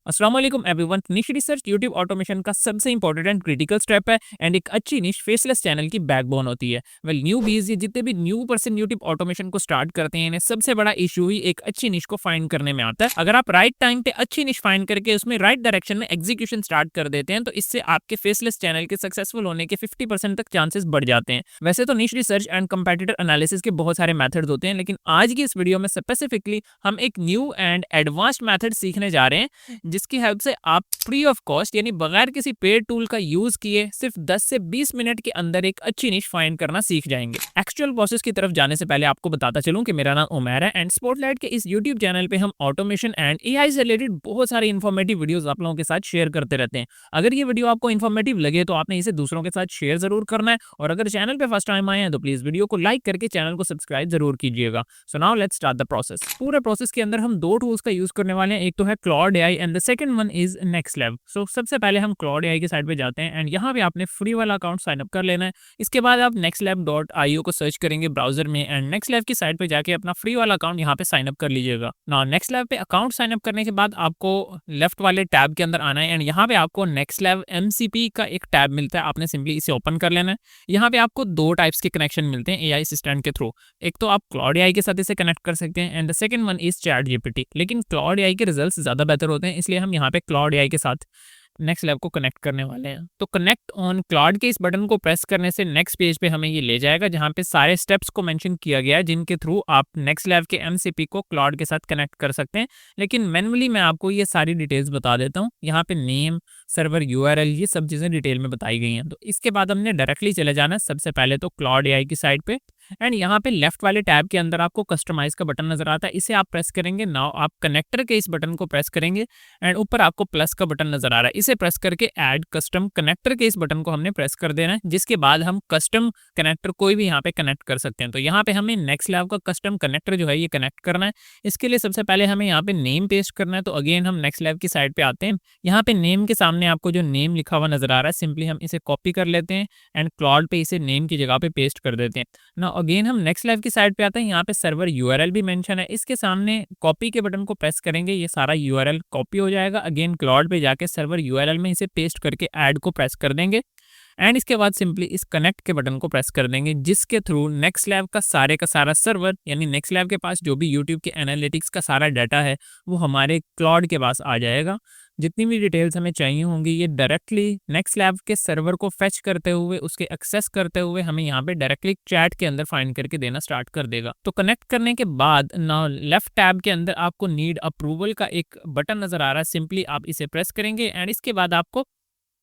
अस्सलाम वालेकुम एवरीवन। निश रिसर्च यूट्यूब ऑटोमेशन का सबसे इंपॉर्टेंट एंड क्रिटिकल स्टेप है एंड एक अच्छी निश फेसलेस चैनल की बैकबोन होती है। वेल न्यू बीज ये जितने भी न्यू पर्सन यूट्यूब ऑटोमेशन को स्टार्ट करते हैं इन्हें सबसे बड़ा इशू ही एक अच्छी निश को फाइंड करने में आता है। अगर आप राइट टाइम पे अच्छी निश फाइंड करके उसमें राइट डायरेक्शन में एग्जीक्यूशन स्टार्ट कर देते हैं तो इससे आपके फेसलेस चैनल के सक्सेसफुल होने के 50% तक चांसेस बढ़ जाते हैं। वैसे तो निश रिसर्च एंड कंपेटिटर एनालिसिस के बहुत सारे मेथड्स होते हैं, लेकिन आज की इस वीडियो में स्पेसिफिकली हम एक न्यू एंड एडवांस्ड मेथड सीखने जा रहे हैं जिसकी हेल्प से आप फ्री ऑफ कॉस्ट यानी बगैर किसी पेड टूल का यूज किए सिर्फ 10 से 20 मिनट के अंदर एक अच्छी निश फाइंड करना सीख जाएंगे। एक्चुअल प्रोसेस की तरफ जाने से पहले आपको बताता चलूं कि मेरा नाम उमैर है एंड स्पॉटलाइट के इस यूट्यूब चैनल पे हम ऑटोमेशन एंड एआई से रिलेटेड बहुत सारे इन्फॉर्मेटिव वीडियोस आप लोगों के साथ शेयर करते रहते हैं। अगर ये वीडियो आपको इन्फॉर्मेटिव लगे तो आपने इसे दूसरों के साथ शेयर जरूर करना है और अगर चैनल पे फर्स्ट टाइम आए हैं तो प्लीज वीडियो को लाइक करके चैनल को सब्सक्राइब जरूर कीजिएगा। So now let's start the process. पूरे प्रोसेस के अंदर हम दो टूल्स का यूज करने वाले हैं, एक तो है Claude AI and the second one is NextLab. So सबसे पहले हम क्लॉड एआई की साइड पे जाते हैं एंड यहाँ पे आपने फ्री वाला अकाउंट साइन अप कर लेना है। इसके बाद आप nextlab.io को सर्च करेंगे ब्राउजर में एंड नेक्स्टलैब की साइड पे जाके अपना फ्री वाला अकाउंट यहाँ पे साइन अप कर लीजिएगा। ना नेक्स्टलैब पे अकाउंट साइन अप करने के बाद आपको लेफ्ट वाले टैब के अंदर आना है एंड यहाँ पे आपको नेक्स्टलैब एमसीपी का एक टैब मिलता है, आपने सिंपली इसे ओपन कर लेना है। यहाँ पे आपको दो टाइप्स के कनेक्शन मिलते हैं एआई असिस्टेंट के थ्रू। एक तो आप क्लॉड एआई के साथ इसे कनेक्ट कर सकते हैं and the second one is chat GPT, लेकिन क्लॉड एआई के रिजल्ट्स ज्यादा बेहतर होते हैं इसलिए हम यहाँ पे क्लॉड एआई के साथ नेक्स्टलैब को कनेक्ट करने वाले हैं। तो कनेक्ट ऑन क्लाउड के इस बटन को प्रेस करने से नेक्स्ट पेज पे हमें ये ले जाएगा जहाँ पे सारे स्टेप्स को मेंशन किया गया है जिनके थ्रू आप नेक्स्टलैब के एमसीपी को क्लाउड के साथ कनेक्ट कर सकते हैं। लेकिन मैनुअली मैं आपको ये सारी डिटेल्स बता देता हूँ। यहाँ पे नेम, सर्वर यूआरएल, ये सब चीज़ें डिटेल में बताई गई हैं। तो इसके बाद हमने डायरेक्टली चले जाना है सबसे पहले तो क्लाउड एआई की साइड पे एंड यहाँ पे लेफ्ट वाले टैब के अंदर आपको कस्टमाइज का बटन नजर आता है, इसे आप प्रेस करेंगे। नाउ आप कनेक्टर के इस बटन को प्रेस करेंगे एंड ऊपर आपको प्लस का बटन नजर आ रहा है, इसे प्रेस करके ऐड कस्टम कनेक्टर के इस बटन को हमने प्रेस कर देना है, जिसके बाद हम कस्टम कनेक्टर कोई भी यहाँ पे कनेक्ट कर सकते हैं। तो यहाँ पे हमें नेक्स्टलैब का कस्टम कनेक्टर जो है ये कनेक्ट करना है। इसके लिए सबसे पहले हमें यहाँ पे नेम पेस्ट करना है। तो अगेन हम नेक्स्टलैब की साइड पे आते हैं। यहाँ पे नेम के सामने आपको जो नेम लिखा हुआ नजर आ रहा है सिंपली हम इसे कॉपी कर लेते हैं एंड क्लाउड पे इसे नेम की जगह पे पेस्ट कर देते हैं। ना अगेन हम नेक्स्टलैब की साइड पे आते हैं। यहाँ पे सर्वर यूआरएल भी मेंशन है, इसके सामने कॉपी के बटन को प्रेस करेंगे, ये सारा यूआरएल कॉपी हो जाएगा। अगेन क्लाउड पे जाके सर्वर यूआरएल में इसे पेस्ट करके ऐड को प्रेस कर देंगे एंड इसके बाद सिंपली इस कनेक्ट के बटन को प्रेस कर देंगे, जिसके थ्रू नेक्स्टलैब का सारा सर्वर यानी नेक्स्टलैब के पास जो भी यूट्यूब के एनालिटिक्स का सारा डाटा है वो हमारे क्लाउड के पास आ जाएगा। जितनी भी डिटेल्स हमें चाहिए होंगी ये डायरेक्टली नेक्स्टलैब के सर्वर को फेच करते हुए उसके एक्सेस करते हुए हमें यहाँ पे डायरेक्टली चैट के अंदर फाइंड करके देना स्टार्ट कर देगा। तो कनेक्ट करने के बाद ना लेफ्ट टैब के अंदर आपको नीड अप्रूवल का एक बटन नजर आ रहा है, सिंपली आप इसे प्रेस करेंगे एंड इसके बाद आपको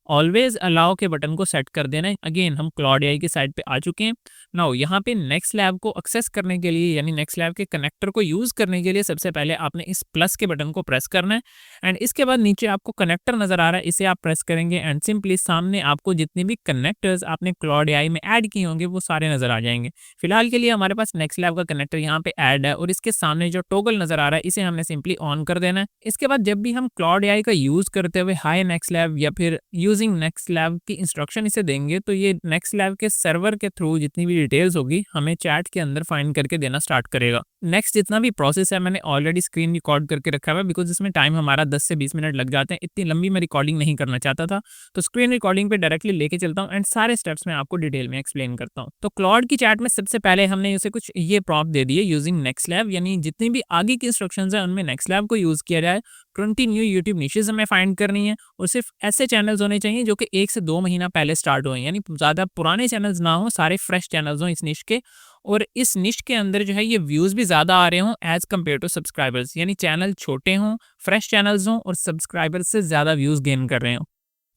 ऑलवेज अलाउ के बटन को सेट कर देना है। अगेन हम क्लाउड एआई की साइड पे आ चुके हैं। नाउ यहाँ पे नेक्स्टलैब को एक्सेस करने के लिए यानी नेक्स्टलैब के कनेक्टर को यूज करने के लिए सबसे पहले आपने इस प्लस के बटन को प्रेस करना है एंड इसके बाद नीचे आपको कनेक्टर नजर आ रहा है, इसे आप प्रेस करेंगे एंड सिंपली सामने आपको जितने भी कनेक्टर्स आपने क्लाउड एआई में ऐड किए होंगे वो सारे नजर आ जाएंगे। फिलहाल के लिए हमारे पास नेक्स्टलैब का कनेक्टर यहाँ पे ऐड है और इसके सामने जो टॉगल नजर आ रहा है इसे हमने सिंपली ऑन कर देना है। इसके बाद जब भी हम क्लाउड एआई का यूज करते हुए हाई नेक्स्टलैब या फिर यूजिंग नेक्स्टलैब की इंस्ट्रक्शन इसे देंगे तो ये नेक्स्टलैब के सर्वर के थ्रू जितनी भी डिटेल्स होगी हमें चैट के अंदर फाइंड करके देना स्टार्ट करेगा। नेक्स्ट जितना भी प्रोसेस है मैंने ऑलरेडी स्क्रीन रिकॉर्ड करके रखा हुआ है बिकॉज इसमें टाइम हमारा 10 से 20 मिनट लग जाते हैं। इतनी लंबी मैं रिकॉर्डिंग नहीं करना चाहता था तो स्क्रीन रिकॉर्डिंग पे डायरेक्टली लेके चलता हूँ एंड सारे स्टेप्स मैं आपको डिटेल में एक्सप्लेन करता हूँ। तो क्लाउड की चैट में सबसे पहले हमने उसे कुछ ये प्रॉम्प्ट दे दिए यूजिंग नेक्स्टलैब, यानी जितनी भी आगे की इंस्ट्रक्शंस है उनमें नेक्स्टलैब को यूज किया जाए। 20 न्यू यूट्यूब निशेज हमें फाइंड करनी है और सिर्फ ऐसे चैनल्स होने चाहिए जो कि 1 से 2 महीना पहले स्टार्ट हुए, यानी ज़्यादा पुराने चैनल्स ना हो, सारे फ्रेश चैनल्स हों इस निश के और इस निश के अंदर जो है ये व्यूज़ भी ज़्यादा आ रहे हों एज कम्पेयर टू सब्सक्राइबर्स, यानी चैनल छोटे हों, फ्रेश चैनल्स हों और सब्सक्राइबर्स से ज़्यादा व्यूज़ गेन कर रहे हों।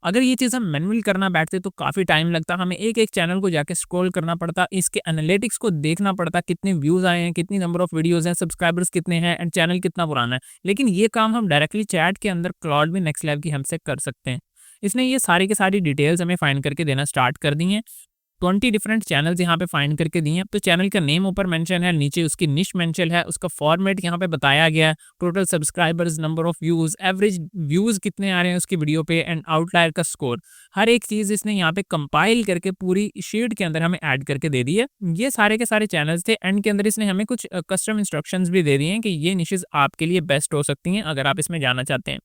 अगर ये चीज़ हम मैनुअल करना बैठते तो काफ़ी टाइम लगता, हमें एक एक चैनल को जाके स्क्रॉल करना पड़ता, इसके एनालिटिक्स को देखना पड़ता, कितने व्यूज़ आए हैं, कितनी नंबर ऑफ वीडियोज़ हैं, सब्सक्राइबर्स कितने हैं एंड चैनल कितना पुराना है। लेकिन ये काम हम डायरेक्टली चैट के अंदर क्लाउड में नेक्स्टलैब की हमसे कर सकते हैं। इसने ये सारी की सारी डिटेल्स हमें फाइंड करके देना स्टार्ट कर दी हैं। 20 डिफरेंट चैनल्स यहाँ पे फाइंड करके दिए हैं। तो चैनल का नेम ऊपर मेंशन है, नीचे उसकी निश मेंशन है, उसका फॉर्मेट यहाँ पे बताया गया है, total subscribers, number of views, average views कितने आ रहे हैं उसकी वीडियो पे एंड आउटलायर का स्कोर, हर एक चीज़ इसने यहाँ पे कंपाइल करके पूरी शीट के अंदर हमें ऐड करके दे दी है। ये सारे के सारे चैनल्स थे एंड के अंदर इसने हमें कुछ कस्टम इंस्ट्रक्शंस भी दे दिए हैं कि ये निशेज आपके लिए बेस्ट हो सकती हैं अगर आप इसमें जाना चाहते हैं।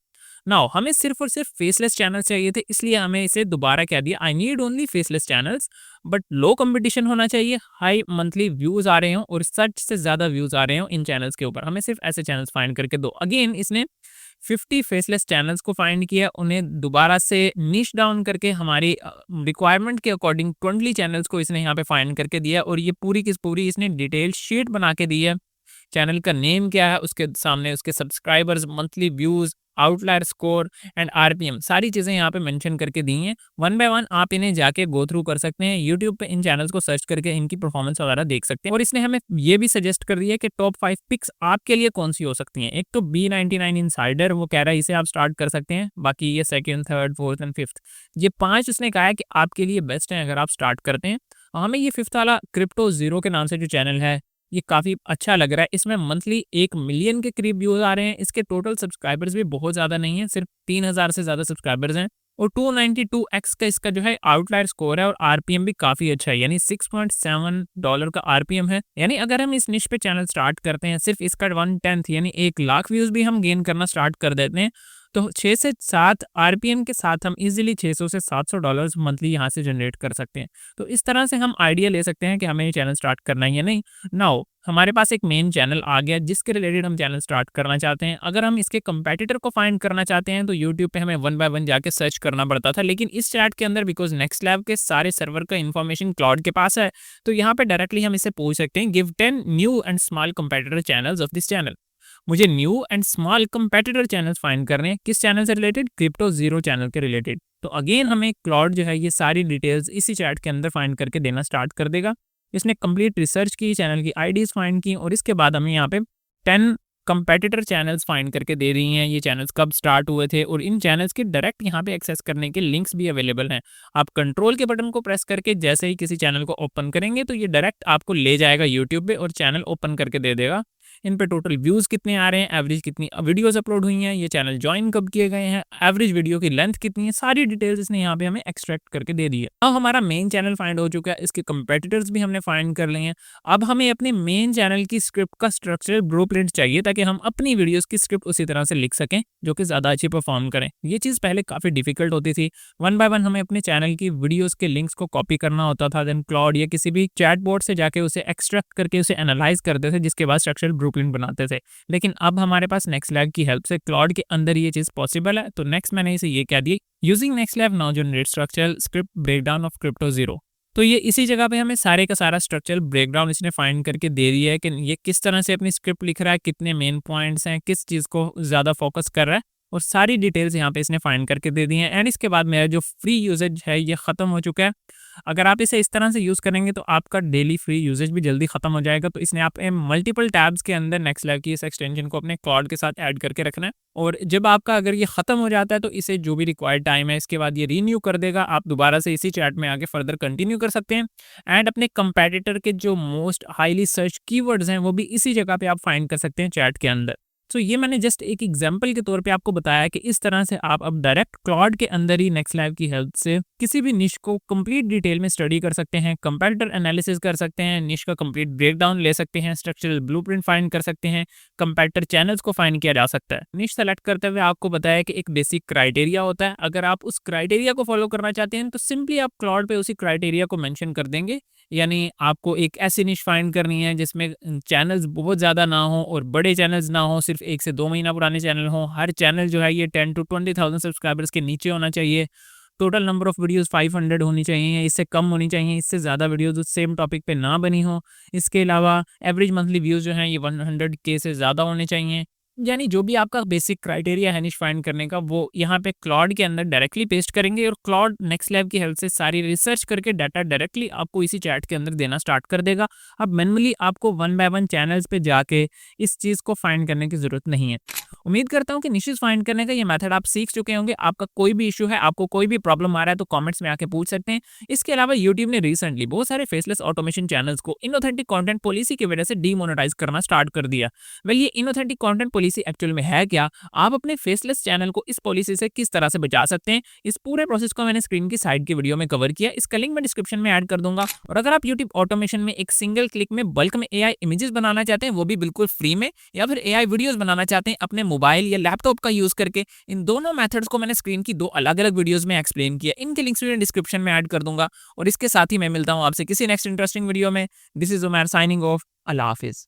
नाउ हमें सिर्फ और सिर्फ फेसलेस चैनल चाहिए थे, इसलिए हमें इसे दोबारा कह दिया I need only faceless channels, but low competition होना चाहिए, हाई मंथली व्यूज आ रहे हो और 60 से ज्यादा व्यूज आ रहे हो इन चैनल्स के ऊपर, हमें सिर्फ ऐसे चैनल्स फाइंड करके दो। अगेन इसने 50 फेसलेस चैनल्स को फाइंड किया, उन्हें दोबारा से निश डाउन करके हमारी रिक्वायरमेंट के अकॉर्डिंग 20 चैनल्स को इसने यहाँ पे फाइंड करके दिया, और ये पूरी की पूरी इसने डिटेल शीट बना के दी है। चैनल का नेम क्या है, उसके सामने उसके subscribers, monthly views, outlier score and RPM, सारी चीज़ें यहाँ पे मेंशन करके दी हैं। वन बाय वन आप इन्हें जाके गो थ्रू कर सकते हैं, यूट्यूब पे इन चैनल्स को सर्च करके इनकी परफॉर्मेंस वगैरह देख सकते हैं। और इसने हमें ये भी सजेस्ट कर दिया है कि टॉप 5 पिक्स आपके लिए कौन सी हो सकती हैं। एक तो B99 इनसाइडर, वो कह रहा है इसे आप स्टार्ट कर सकते हैं, बाकी ये second, third, fourth and fifth, ये 5 उसने कहा है कि आपके लिए बेस्ट है अगर आप स्टार्ट करते हैं। हमें ये फिफ्थ वाला क्रिप्टो जीरो के नाम से जो चैनल है ये काफ़ी अच्छा लग रहा है। इसमें मंथली 1 मिलियन के करीब व्यूज़ आ रहे हैं। इसके टोटल सब्सक्राइबर्स भी बहुत ज़्यादा नहीं है, सिर्फ 3000 से ज़्यादा सब्सक्राइबर्स हैं, और 292x का इसका जो है आउटलायर स्कोर है, और आरपीएम भी काफ़ी अच्छा है, यानी $6.7 का आरपीएम है। यानी अगर हम इस निश पे चैनल स्टार्ट करते हैं, सिर्फ इसका 1/10 यानी 1 लाख व्यूज़ भी हम गेन करना स्टार्ट कर देते हैं, तो 6 से 7 आरपीएम के साथ हम इजीली $600 से $700 मंथली यहाँ से जनरेट कर सकते हैं। तो इस तरह से हम आइडिया ले सकते हैं कि हमें ये चैनल स्टार्ट करना है या नहीं। नाउ हमारे पास एक मेन चैनल आ गया जिसके रिलेटेड हम चैनल स्टार्ट करना चाहते हैं। अगर हम इसके कंपेटिटर को फाइंड करना चाहते हैं तो यूट्यूब पे हमें वन बाय वन जाके सर्च करना पड़ता था, लेकिन इस चैट के अंदर बिकॉज नेक्स्ट लैब के सारे सर्वर का इन्फॉर्मेशन क्लाउड के पास है, तो यहाँ पे डायरेक्टली हम इसे पूछ सकते हैं give 10 new and small competitor channels of this channel. मुझे new and small competitor channels find करने हैं, किस चैनल से रिलेटेड, क्रिप्टो जीरो चैनल के रिलेटेड। तो अगेन हमें क्लाउड जो है ये सारी डिटेल्स इसी चैट के अंदर फाइंड करके देना स्टार्ट कर देगा। इसने कंप्लीट रिसर्च की, चैनल की आईडीज फाइंड की, और इसके बाद हमें यहाँ पे 10 कंपेटिटर चैनल्स फाइंड करके दे रही हैं, ये चैनल्स कब स्टार्ट हुए थे, और इन चैनल्स के डायरेक्ट यहाँ पे एक्सेस करने के लिंक्स भी अवेलेबल हैं। आप कंट्रोल के बटन को प्रेस करके जैसे ही किसी चैनल को ओपन करेंगे तो ये डायरेक्ट आपको ले जाएगा यूट्यूब पे और चैनल ओपन करके दे देगा। इन पे टोटल व्यूज़ कितने आ रहे हैं, एवरेज कितनी वीडियोस अपलोड हुई हैं, ये चैनल ज्वाइन कब किए गए हैं, एवरेज वीडियो की लेंथ कितनी है, सारी डिटेल्स इसने यहाँ पे हमें एक्सट्रैक्ट करके दे दी है। अब हमारा मेन चैनल फाइंड हो चुका है, इसके कंपेटिटर्स भी हमने फाइंड कर लिए हैं। अब हमें अपने मेन चैनल की स्क्रिप्ट का स्ट्रक्चरल ब्लूप्रिंट चाहिए ताकि हम अपनी वीडियोस की स्क्रिप्ट उसी तरह से लिख सकें जो कि ज़्यादा अच्छी परफॉर्म करें। ये चीज़ पहले काफ़ी डिफिकल्ट होती थी, वन बाय वन हमें अपने चैनल की वीडियोस के लिंक्स को कॉपी करना होता था, देन क्लाउड या किसी भी चैटबॉट से जाके उसे एक्सट्रैक्ट करके उसे एनालाइज करते थे, जिसके बाद स्ट्रक्चरल ब्लूप्रिंट बनाते थे। लेकिन अब हमारे पास नेक्स्टलैब की हेल्प से क्लाउड के अंदर ये चीज़ पॉसिबल है। तो नेक्स्ट मैंने इसे ये कह दी, using NextLab now generate structural script breakdown of crypto zero. तो ये इसी जगह पे हमें सारे का सारा स्ट्रक्चरल ब्रेकडाउन इसने फाइंड करके दे दिया है कि ये किस तरह से अपनी स्क्रिप्ट लिख रहा है, कितने मेन पॉइंट्स हैं, किस चीज़ को ज़्यादा फोकस कर रहा है, और सारी डिटेल्स यहाँ पे इसने फाइंड करके दे दी हैं। एंड इसके बाद मेरा जो फ्री यूजेज है ये ख़त्म हो चुका है। अगर आप इसे इस तरह से यूज़ करेंगे तो आपका डेली फ्री यूजेज भी जल्दी ख़त्म हो जाएगा। तो इसने आप मल्टीपल टैब्स के अंदर नेक्स्टलैब की इस एक्सटेंशन को अपने क्लाउड के साथ ऐड करके रखना है, और जब आपका अगर ये ख़त्म हो जाता है तो इसे जो भी रिक्वायर्ड टाइम है इसके बाद ये रीन्यू कर देगा। आप दोबारा से इसी चैट में आगे फर्दर कंटिन्यू कर सकते हैं। एंड अपने कंपेटिटर के जो मोस्ट हाईली सर्च कीवर्ड्स हैं वो भी इसी जगह पे आप फाइंड कर सकते हैं चैट के अंदर। तो ये मैंने जस्ट एक एग्जांपल के तौर पे आपको बताया कि इस तरह से आप अब डायरेक्ट क्लाउड के अंदर ही नेक्स्टलैब की हेल्प से किसी भी निश को कंप्लीट डिटेल में स्टडी कर सकते हैं, कंपैरेटर एनालिसिस कर सकते हैं, निश का कंप्लीट ब्रेकडाउन ले सकते हैं, स्ट्रक्चरल ब्लूप्रिंट फाइंड कर सकते हैं, कंपैरेटर चैनल्स को फाइंड किया जा सकता है। निश सेलेक्ट करते हुए आपको बताया कि एक बेसिक क्राइटेरिया होता है, अगर आप उस क्राइटेरिया को फॉलो करना चाहते हैं तो सिंपली आप क्लाउड पे उसी क्राइटेरिया को मेंशन कर देंगे। यानी आपको एक ऐसी निश फाइंड करनी है जिसमें चैनल्स बहुत ज़्यादा ना हो और बड़े चैनल्स ना हो, सिर्फ 1 से 2 महीना पुराने चैनल हो। हर चैनल जो है ये 10 to 20,000 सब्सक्राइबर्स के नीचे होना चाहिए। टोटल नंबर ऑफ वीडियोस 500 होनी चाहिए, इससे कम होनी चाहिए, इससे ज़्यादा वीडियोस उस सेम टॉपिक पे ना बनी हो। इसके अलावा एवरेज मंथली व्यूज़ जो हैं ये 100K से ज़्यादा होने चाहिए। यानी जो भी आपका बेसिक क्राइटेरिया है निश फाइंड करने का वो यहाँ पे क्लाउड के अंदर डायरेक्टली पेस्ट करेंगे, और क्लाउड नेक्स्टलैब की हेल्प से सारी रिसर्च करके डाटा डायरेक्टली आपको इसी चैट के अंदर देना स्टार्ट कर देगा। अब मैनुअली आपको वन बाय वन चैनल्स पे जाके इस चीज़ को फाइंड करने की ज़रूरत नहीं है। उम्मीद करता हूँ कि निशेस फाइंड करने का ये मेथड आप सीख चुके होंगे। आपका कोई भी इशू है, आपको कोई भी प्रॉब्लम आ रहा है तो कमेंट्स में आके पूछ सकते हैं। इसके अलावा यूट्यूब ने रिसेंटली बहुत सारे फेसलेस ऑटोमेशन चैनल्स को इनऑथेंटिक कंटेंट पॉलिसी की वजह से डीमोनेटाइज करना स्टार्ट कर दिया। वेल ये इनऑथेंटिक कंटेंट पॉलिसी एक्चुअल में है क्या, आप अपने फेसलेस चैनल को इस पॉलिसी से किस तरह से बचा सकते हैं, इस पूरे प्रोसेस को मैंने स्क्रीन की साइड की वीडियो में कवर किया। इसका लिंक मैं डिस्क्रिप्शन में ऐड कर दूंगा। और अगर आप यूट्यूब ऑटोमेशन में एक सिंगल क्लिक में बल्क में एआई इमेजेस बनाना चाहते हैं, वो भी बिल्कुल फ्री में, या फिर एआई वीडियोस बनाना चाहते हैं अपने मोबाइल या लैपटॉप का यूज करके, इन दोनों मेथड्स को मैंने स्क्रीन की 2 अलग-अलग वीडियोस में एक्सप्लेन किया। इनके लिंक्स भी मैं डिस्क्रिप्शन में ऐड कर दूंगा। और इसके साथ ही मैं मिलता हूं आपसे किसी नेक्स्ट इंटरेस्टिंग वीडियो में। This is Umar signing off. अल्लाह हाफिज।